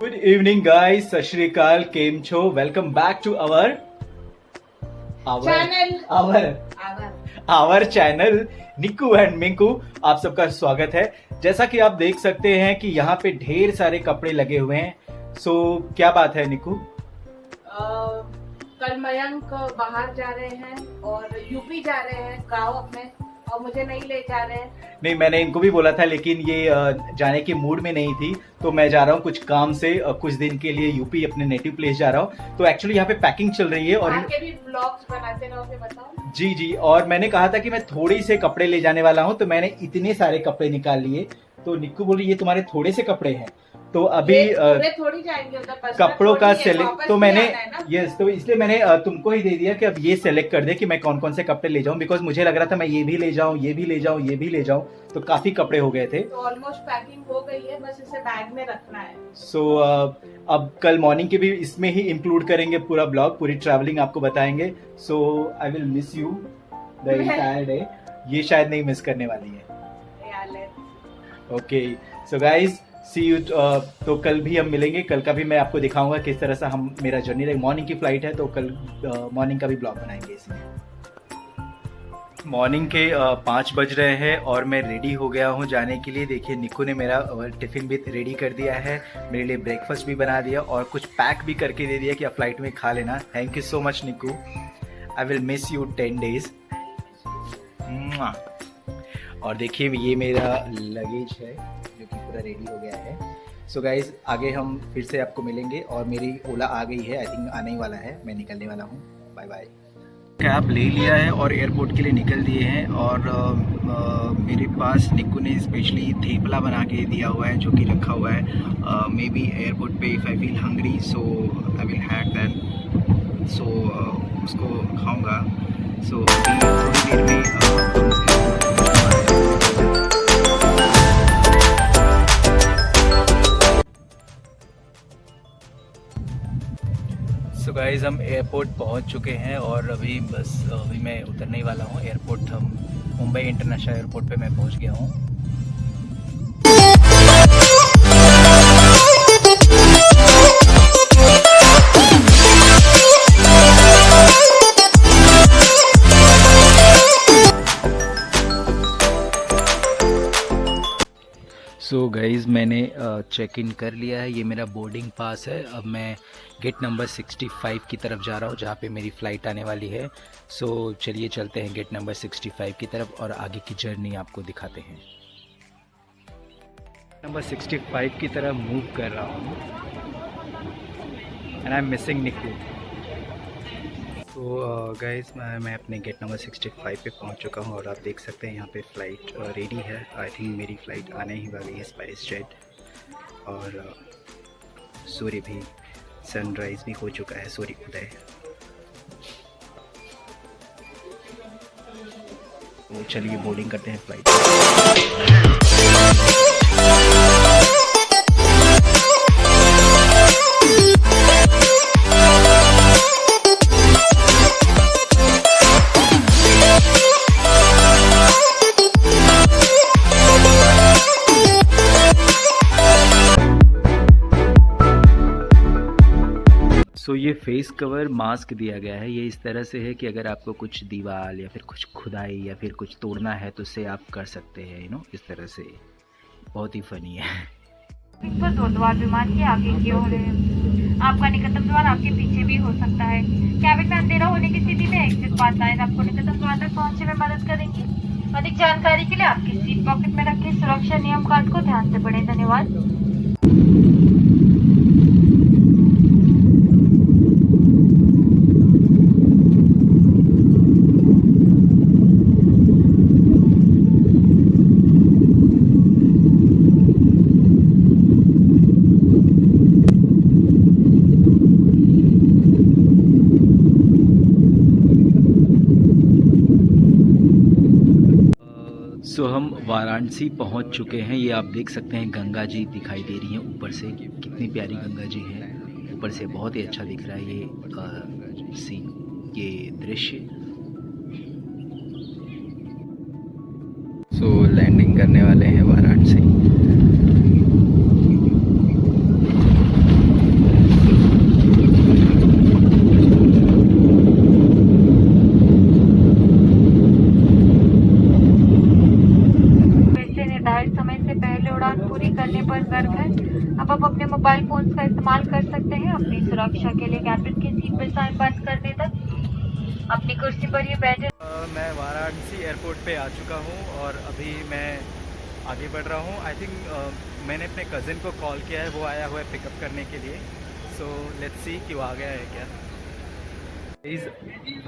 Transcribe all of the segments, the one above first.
Good evening, guys. सत श्री अकाल, केम छो? Welcome back to our channel Nikku and Minku. आप सबका स्वागत है। जैसा कि आप देख सकते हैं कि यहाँ पे ढेर सारे कपड़े लगे हुए हैं। क्या बात है निक्कू? कल मयंक बाहर जा रहे हैं और यूपी जा रहे हैं गाँव में, और मुझे नहीं ले जा रहे हैं। नहीं, मैंने इनको भी बोला था, लेकिन ये जाने के मूड में नहीं थी, तो मैं जा रहा हूँ कुछ काम से, कुछ दिन के लिए यूपी अपने नेटिव प्लेस जा रहा हूँ। तो एक्चुअली यहाँ पे पैकिंग चल रही है और आगे भी व्लॉग्स बनाते रहोगे, बताओ। जी, और मैंने कहा था कि मैं थोड़े से कपड़े ले जाने वाला हूँ, तो मैंने इतने सारे कपड़े निकाल लिए। तो निक्कू बोली ये तुम्हारे थोड़े से कपड़े हैं, तो अभी थोड़ी जाएंगे उधर, बस कपड़ों का सेलेक्ट तो मैंने तो इसलिए मैंने तुमको ही दे दिया कि अब ये सेलेक्ट कर दे कि मैं कौन कौन से कपड़े ले जाऊं, बिकॉज मुझे लग रहा था मैं ये भी ले जाऊं, ये भी ले जाऊं, ये भी ले जाऊं, तो काफी कपड़े हो गए थे। तो ऑलमोस्ट पैकिंग हो गई है, बस इसे बैग में रखना है। अब कल मॉर्निंग के भी इसमें ही इंक्लूड करेंगे, पूरा ब्लॉग, पूरी ट्रैवलिंग आपको बताएंगे। I will miss you the entire day. ये शायद नहीं मिस करने वाली है। Okay, so guys see you. तो कल भी हम मिलेंगे, कल का भी मैं आपको दिखाऊंगा किस तरह से मेरा जर्नी रहे। मॉर्निंग की फ्लाइट है, तो कल मॉर्निंग का भी ब्लॉग बनाएंगे इसमें। मॉर्निंग के 5 बज रहे हैं और मैं रेडी हो गया हूँ जाने के लिए। देखिए निक्कू ने मेरा टिफ़िन भी रेडी कर दिया है, मेरे लिए ब्रेकफास्ट भी बना दिया और कुछ पैक भी करके दे दिया कि आप फ्लाइट में खा लेना। Thank you so much Nikku, I will miss you 10 days। और देखिए ये मेरा लगेज है जो कि पूरा रेडी हो गया है। सो गाइज आगे हम फिर से आपको मिलेंगे, और मेरी ओला आ गई है, आई थिंक आने ही वाला है, मैं निकलने वाला हूँ। Bye bye. कैब ले लिया है और एयरपोर्ट के लिए निकल दिए हैं। और मेरे पास निक्कू ने स्पेशली थेपला बना के दिया हुआ है जो कि रखा हुआ है। मे बी एयरपोर्ट पे if I feel hungry so I will have that, so उसको खाऊंगा। सो अभी थोड़ी देर में सो गाइस हम एयरपोर्ट पहुंच चुके हैं और अभी मैं उतरने ही वाला हूं एयरपोर्ट। हम मुंबई इंटरनेशनल एयरपोर्ट पे मैं पहुंच गया हूं। सो गाइज़ मैंने चेक इन कर लिया है, ये मेरा बोर्डिंग पास है। अब मैं गेट नंबर 65 की तरफ जा रहा हूँ जहाँ पे मेरी फ़्लाइट आने वाली है। सो चलिए चलते हैं गेट नंबर 65 की तरफ और आगे की जर्नी आपको दिखाते हैं। नंबर 65 की तरफ मूव कर रहा हूँ एंड आई एम मिसिंग निक्कू। तो गाइस मैं अपने गेट नंबर 65 पे पहुंच चुका हूं और आप देख सकते हैं यहाँ पे फ़्लाइट रेडी है। आई थिंक मेरी फ़्लाइट आने ही वाली है, स्पाइस जेट। और सूर्य भी, सनराइज़ भी हो चुका है, सूर्य उदय। तो चलिए बोर्डिंग करते हैं फ़्लाइट। सो ये फेस कवर मास्क दिया गया है। ये इस तरह से है कि अगर आपको कुछ दीवार या फिर कुछ खुदाई या फिर कुछ तोड़ना है तो उससे आप कर सकते हैं, यू नो, इस तरह से। बहुत ही फनी है। द्वार विमान के आगे की ओर है। आपका निकटतम द्वार आपके पीछे भी हो सकता है। कैबिन में अंधेरा होने की स्थिति में एग्जिट पाथ लाइन आपको निकटतम द्वार तक पहुंचने में मदद करेंगी। अधिक जानकारी के लिए आपकी सीट पॉकेट में रखे सुरक्षा नियम कांड को ध्यान से पढ़ें। धन्यवाद। सो हम वाराणसी पहुंच चुके हैं। ये आप देख सकते हैं गंगा जी दिखाई दे रही हैं ऊपर से, कितनी प्यारी गंगा जी है। ऊपर से बहुत ही अच्छा दिख रहा है ये सीन, ये दृश्य। सो लैंडिंग करने वाले हैं वाराणसी। ईयरफोन्स का इस्तेमाल कर सकते हैं अपनी सुरक्षा के लिए कैबिन की सीट बेल्ट साइन बंद करने तक। अपनी कुर्सी पर ही बैठे। मैं वाराणसी एयरपोर्ट पे आ चुका हूँ और अभी मैं आगे बढ़ रहा हूँ। आई थिंक मैंने अपने कज़िन को कॉल किया है, वो आया हुआ है पिकअप करने के लिए। सो लेट्स सी कि वो आ गया है क्या।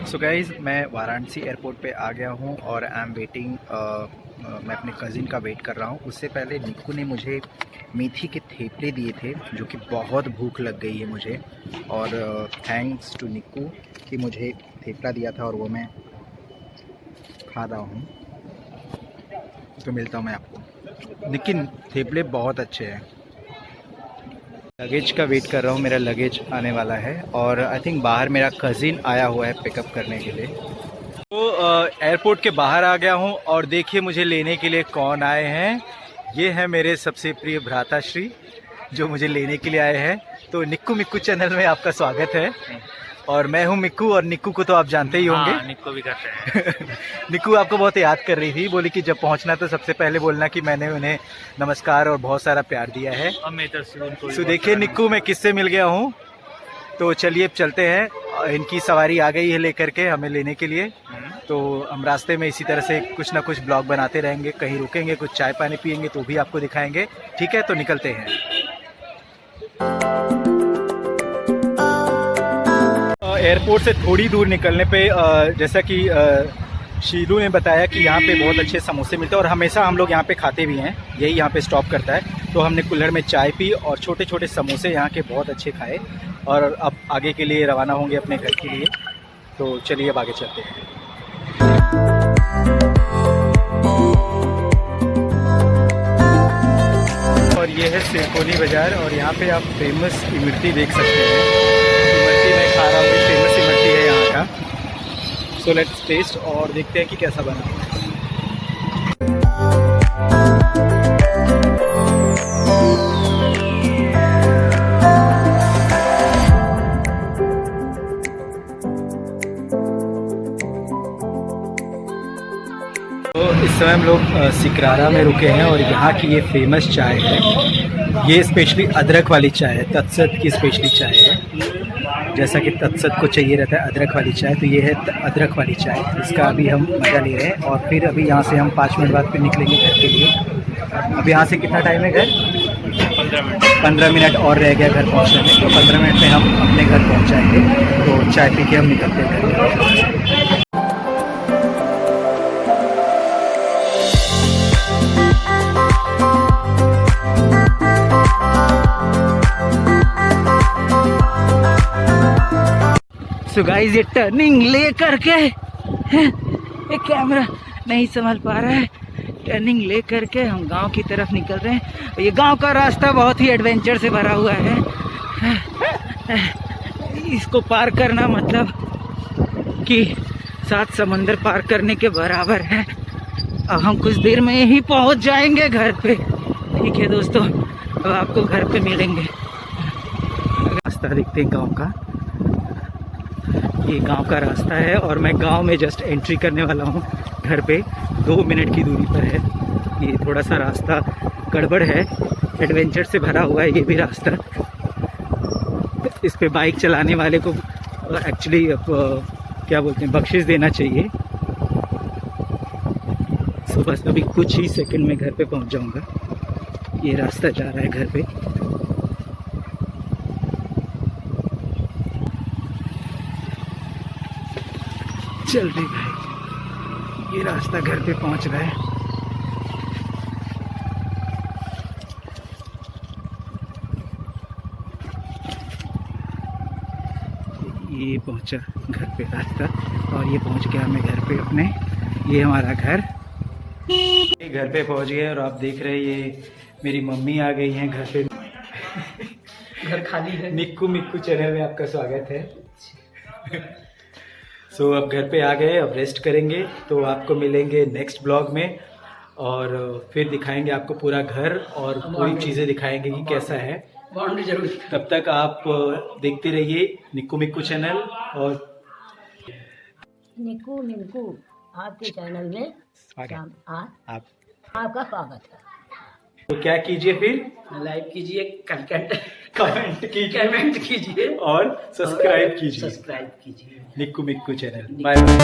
सो गाइज़ मैं वाराणसी एयरपोर्ट पे आ गया हूँ और आई एम वेटिंग। मैं अपने कज़िन का वेट कर रहा हूँ। उससे पहले निक्कू ने मुझे मेथी के थेपले दिए थे, जो कि बहुत भूख लग गई है मुझे, और थैंक्स टू निक्कू कि मुझे थेपला दिया था और वो मैं खा रहा हूँ। तो मिलता हूँ मैं आपको। लेकिन थेपले बहुत अच्छे हैं। लगेज का वेट कर रहा हूँ, मेरा लगेज आने वाला है और आई थिंक बाहर मेरा कज़िन आया हुआ है पिकअप करने के लिए। तो एयरपोर्ट के बाहर आ गया हूँ और देखिए मुझे लेने के लिए कौन आए हैं। ये है मेरे सबसे प्रिय भ्राताश्री जो मुझे लेने के लिए आए हैं। तो निक्कू मिक्कू चैनल में आपका स्वागत है। और मैं हूँ मिक्कू, और निक्कू को तो आप जानते ही होंगे। हाँ, निक्कू भी करते हैं। निक्कू आपको बहुत याद कर रही थी, बोली कि जब पहुंचना तो सबसे पहले बोलना कि मैंने उन्हें नमस्कार और बहुत सारा प्यार दिया है। और मैं तरफ से उनको सो देखिए निक्कू मैं किससे मिल गया हूँ। तो चलिए अब चलते हैं, इनकी सवारी आ गई है लेकर के हमें लेने के लिए। तो हम रास्ते में इसी तरह से कुछ ना कुछ ब्लॉग बनाते रहेंगे, कहीं रुकेंगे, कुछ चाय पानी पियेंगे तो भी आपको दिखाएंगे। ठीक है, तो निकलते हैं। एयरपोर्ट से थोड़ी दूर निकलने पे जैसा कि शीलू ने बताया कि यहाँ पे बहुत अच्छे समोसे मिलते हैं और हमेशा हम लोग यहाँ पे खाते भी हैं, यही यहाँ पे स्टॉप करता है। तो हमने कुल्हड़ में चाय पी और छोटे छोटे समोसे यहाँ के बहुत अच्छे खाए और अब आगे के लिए रवाना होंगे अपने घर के लिए। तो चलिए अब आगे चलते हैं। और ये है सिरकोनी बाज़ार और यहाँ पे आप फेमस इमरती देख सकते हैं। इमरती मैं खा रहा हूँ, फेमस इमरती है यहाँ का। सो लेट्स टेस्ट और देखते हैं कि कैसा बना है। तो इस समय हम लोग सिकरारा में रुके हैं और यहाँ की ये फेमस चाय है। ये स्पेशली अदरक वाली चाय है, तत्सत की स्पेशली चाय है। जैसा कि तत्सत को चाहिए रहता है अदरक वाली चाय, तो ये है अदरक वाली चाय। इसका अभी हम मज़ा ले रहे हैं और फिर अभी यहाँ से हम 5 मिनट बाद फिर निकलेंगे घर के लिए। अभी यहाँ से कितना टाइम है घर? 15 मिनट और रह गया घर पहुँचने में। तो 15 मिनट में हम अपने घर पहुँच जाएंगे। तो चाय पी के हम निकलते हैं घर। तो गाइस ये टर्निंग ले करके ये कैमरा नहीं संभाल पा रहा है। टर्निंग ले करके हम गांव की तरफ निकल रहे हैं। ये गांव का रास्ता बहुत ही एडवेंचर से भरा हुआ है। इसको पार करना मतलब कि 7 समंदर पार करने के बराबर है। अब हम कुछ देर में ही पहुंच जाएंगे घर पे। ठीक है दोस्तों, अब आपको घर पे मिलेंगे। रास्ता देखते हैं गाँव का। ये गांव का रास्ता है और मैं गांव में जस्ट एंट्री करने वाला हूं। घर पे 2 मिनट की दूरी पर है। ये थोड़ा सा रास्ता गड़बड़ है, एडवेंचर से भरा हुआ है ये भी रास्ता। इस पे बाइक चलाने वाले को एक्चुअली क्या बोलते हैं, बख्शिश देना चाहिए। सो बस अभी कुछ ही सेकंड में घर पे पहुंच जाऊंगा। ये रास्ता जा रहा है घर पे। चल रही भाई, ये रास्ता घर पे पहुंच रहा है। ये पहुंचा घर पे रास्ता और ये पहुंच गया मैं घर पे अपने। ये हमारा घर, ये घर पे पहुंच गए और आप देख रहे हैं ये मेरी मम्मी आ गई हैं घर पे। घर खाली है। निक्कू मिक्कू चैनल में आपका स्वागत है। सो अब घर पे आ गए, अब रेस्ट करेंगे। तो आपको मिलेंगे नेक्स्ट ब्लॉग में और फिर दिखाएंगे आपको पूरा घर और पूरी चीज़ें दिखाएंगे कि कैसा है। जरूर। तब तक आप देखते रहिए निक्कू मिक्कू चैनल। और निक्कू मिक्कू आपके चैनल में स्वागत। आपका स्वागत है। तो क्या कीजिए फिर, लाइक कीजिए, कमेंट कमेंट कीजिए और सब्सक्राइब कीजिए सब्सक्राइब कीजिए। Nikku Mikku channel. Bye bye.